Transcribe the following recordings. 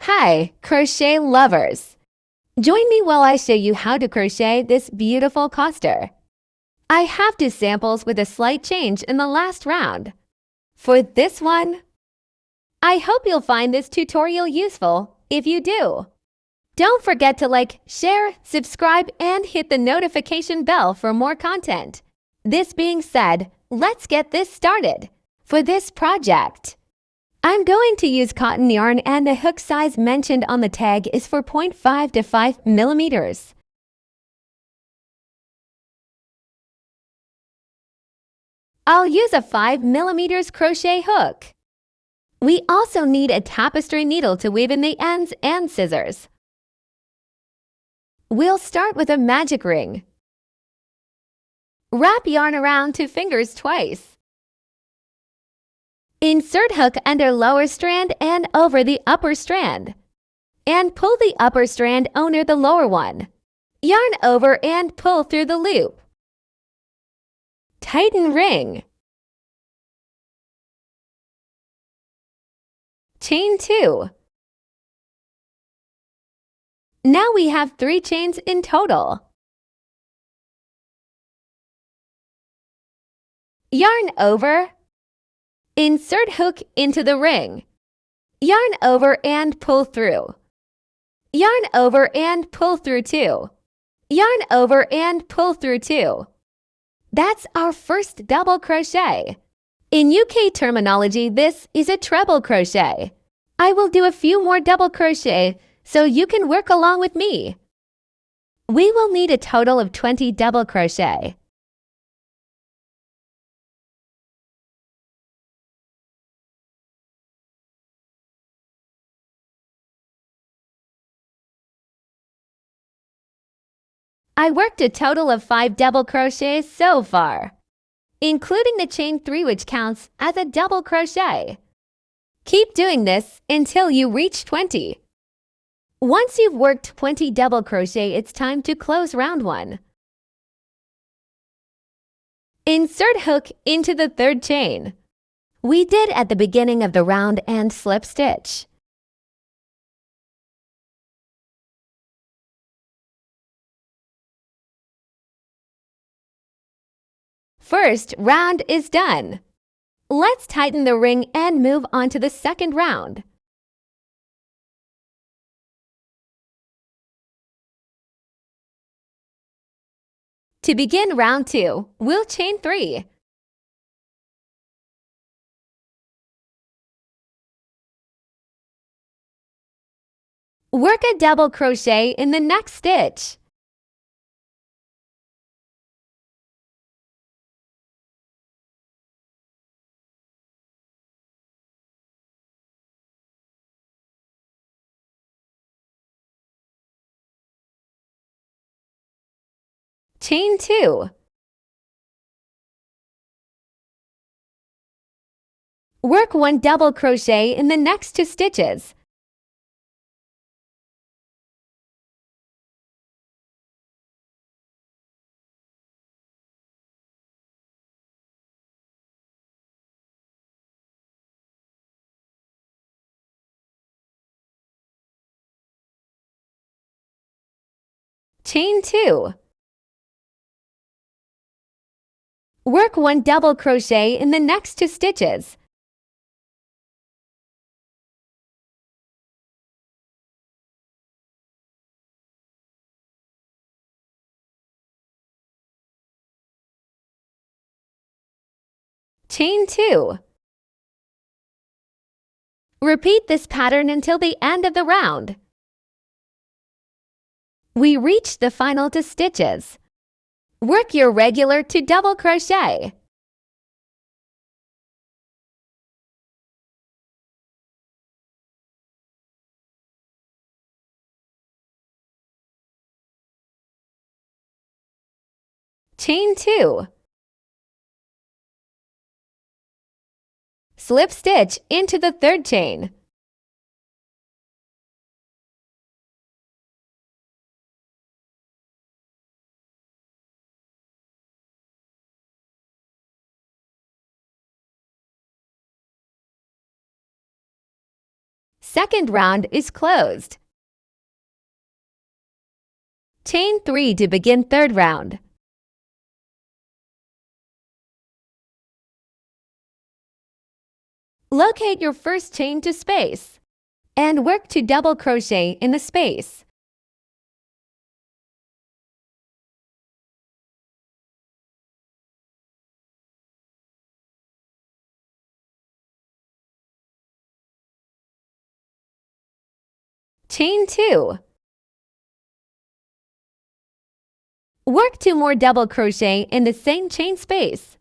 Hi, crochet lovers! Join me while I show you how to crochet this beautiful coaster. I have 2 samples with a slight change in the last round. For this one, I hope you'll find this tutorial useful. If you do, don't forget to like, share, subscribe, and hit the notification bell for more content. This being said, let's get this started. For this project, I'm going to use cotton yarn and the hook size mentioned on the tag is 4.5 to 5 millimeters. I'll use a 5 millimeters crochet hook. We also need a tapestry needle to weave in the ends and scissors. We'll start with a magic ring. Wrap yarn around 2 fingers twice. Insert hook under lower strand and over the upper strand. And pull the upper strand under the lower one. Yarn over and pull through the loop. Tighten ring. Chain 2. Now we have 3 chains in total. Yarn over. Insert hook into the ring. Yarn over and pull through. Yarn over and pull through 2. Yarn over and pull through 2. That's our first double crochet. In UK terminology, this is a treble crochet. I will do a few more double crochet so you can work along with me. We will need a total of 20 double crochet. I worked a total of 5 double crochets so far, including the chain 3, which counts as a double crochet. Keep doing this until you reach 20. Once you've worked 20 double crochet, it's time to close round 1. Insert hook into the 3rd chain. We did at the beginning of the round and slip stitch. First round is done. Let's tighten the ring and move on to the 2nd round. To begin round 2, we'll chain 3. Work a double crochet in the next stitch. Chain 2. Work 1 double crochet in the next 2 stitches. Chain 2. Work 1 double crochet in the next 2 stitches. Chain 2. Repeat this pattern until the end of the round. We reached the final 2 stitches. Work your regular to double crochet. Chain 2. Slip stitch into the 3rd chain. second round is closed. Chain 3 to begin third round. Locate your first chain to space and work to double crochet in the space. Chain 2. Work 2 more double crochet in the same chain space.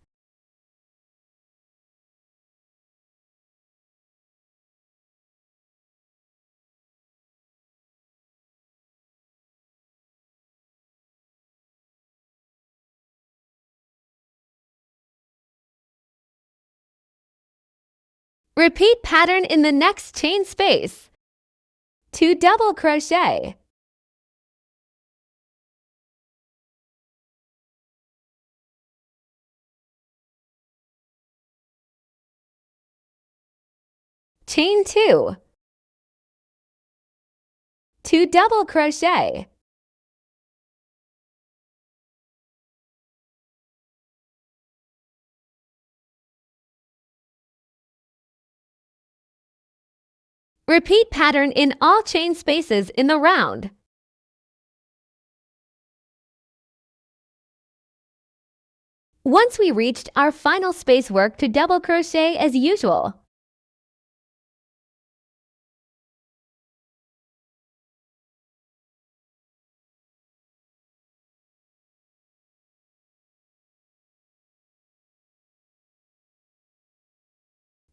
Repeat pattern in the next chain space. 2 double crochet. Chain 2. 2 double crochet. Repeat pattern in all chain spaces in the round. Once we reached our final space, work to double crochet as usual.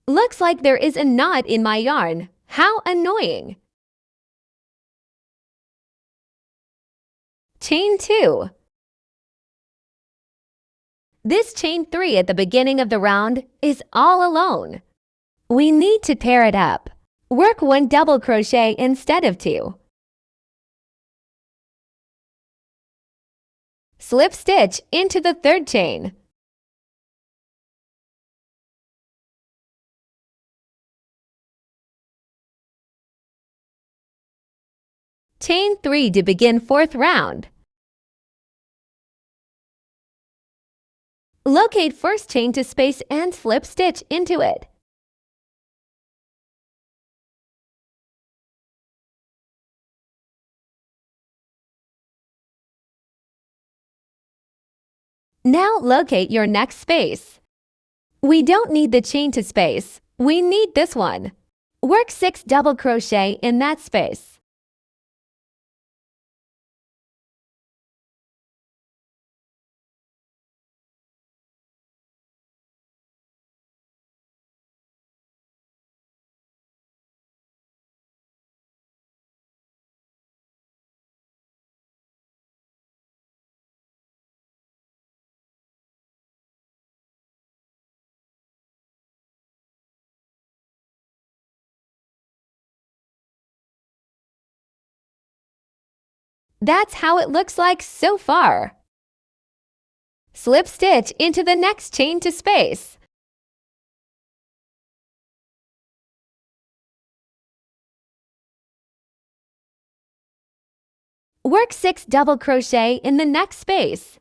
Looks like there is a knot in my yarn. How annoying! Chain 2. This chain 3 at the beginning of the round is all alone. We need to pair it up. Work 1 double crochet instead of 2. Slip stitch into the third chain. Chain 3 to begin fourth round. Locate first chain to space and slip stitch into it. Now locate your next space. We don't need the chain to space. We need this one. Work 6 double crochet in that space. That's how it looks like so far. Slip stitch into the next chain to space. Work 6 double crochet in the next space.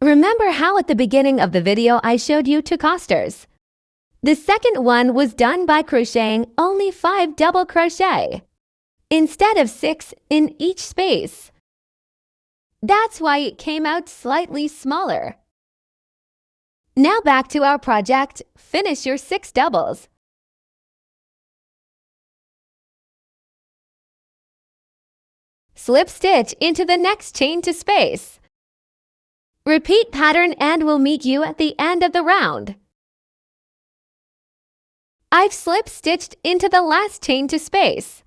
Remember how at the beginning of the video I showed you 2 costers? The second one was done by crocheting only 5 double crochet instead of 6 in each space. That's why it came out slightly smaller. Now back to our project. Finish your 6 doubles. Slip stitch into the next chain to space. Repeat pattern and we'll meet you at the end of the round. I've slip stitched into the last chain to space.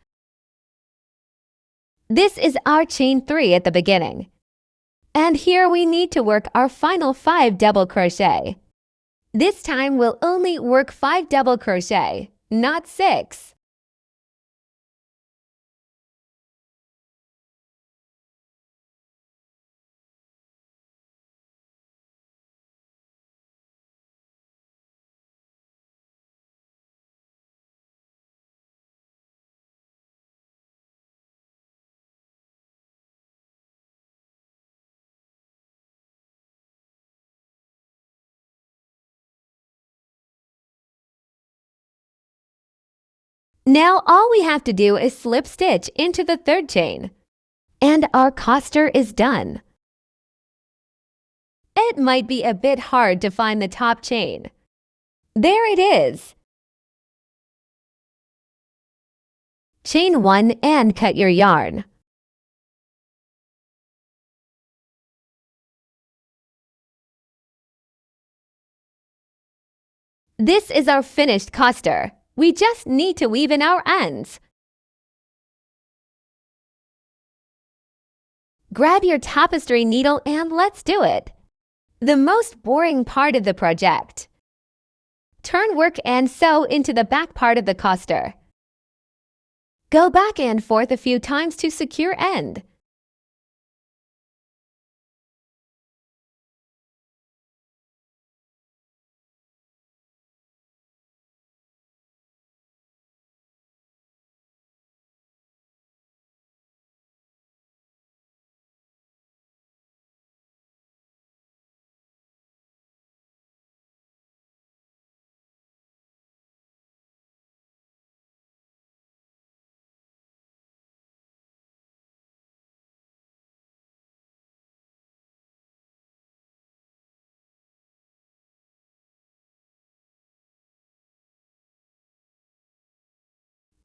This is our chain 3 at the beginning. And here we need to work our final 5 double crochet. This time we'll only work 5 double crochet, not 6. Now all we have to do is slip stitch into the third chain. And our coster is done. It might be a bit hard to find the top chain. There it is. Chain 1 and cut your yarn. This is our finished coster. We just need to weave in our ends. Grab your tapestry needle and let's do it. The most boring part of the project. Turn work and sew into the back part of the coster. Go back and forth a few times to secure end.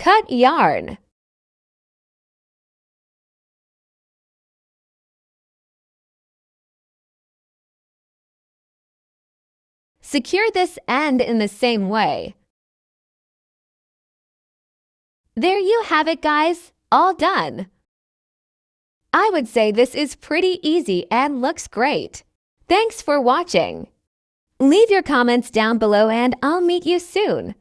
Cut yarn. Secure this end in the same way. There you have it, guys. All done. I would say this is pretty easy and looks great. Thanks for watching. Leave your comments down below and I'll meet you soon.